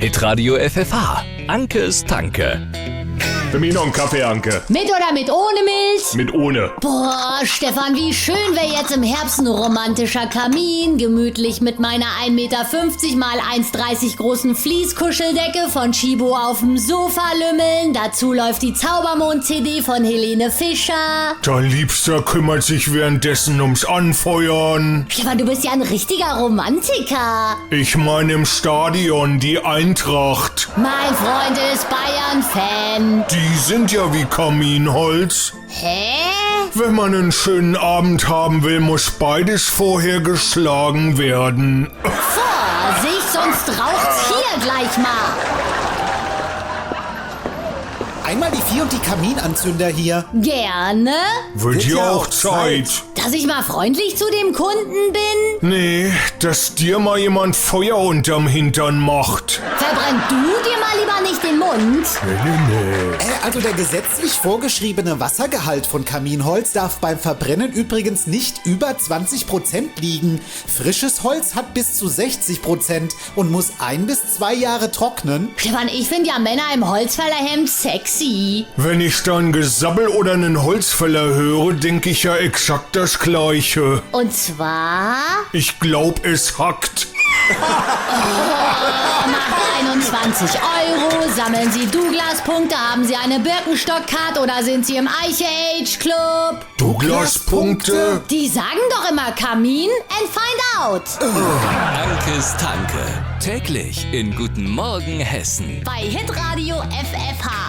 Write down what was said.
Hitradio FFH. Ankes Tanke. Für mich noch einen Kaffee, Anke. Mit oder mit ohne Milch? Mit ohne. Boah, Stefan, wie schön wäre jetzt im Herbst ein romantischer Kamin, gemütlich mit meiner 1,50 Meter mal 1,30 großen Fließkuscheldecke von Chibo auf dem Sofa lümmeln. Dazu läuft die Zaubermond-CD von Helene Fischer. Dein Liebster kümmert sich währenddessen ums Anfeuern. Stefan, du bist ja ein richtiger Romantiker. Ich meine im Stadion, die Eintracht. Mein Freund ist Bayern-Fan. Die sind ja wie Kaminholz. Hä? Wenn man einen schönen Abend haben will, muss beides vorher geschlagen werden. Vorsicht, sonst raucht's hier gleich mal. Einmal die Vieh und die Kaminanzünder hier. Gerne. Wird ja auch Zeit. Dass ich mal freundlich zu dem Kunden bin? Nee, dass dir mal jemand Feuer unterm Hintern macht. Verbrennt du dir mal lieber nicht den Mund? Also der gesetzlich vorgeschriebene Wassergehalt von Kaminholz darf beim Verbrennen übrigens nicht über 20% liegen. Frisches Holz hat bis zu 60% und muss 1 bis 2 Jahre trocknen. Stefan, ich finde ja Männer im Holzfällerhemd sexy. Wenn ich dann Gesabbel oder einen Holzfäller höre, denke ich ja exakt das Gleiche. Und zwar? Ich glaub, es hackt. Macht 21 €, sammeln Sie Douglas-Punkte, haben Sie eine Birkenstock-Card oder sind Sie im Eiche-Age-Club? Douglas-Punkte? Die sagen doch immer Kamin and find out. Ankes Tanke. Täglich in Guten Morgen Hessen. Bei Hitradio FFH.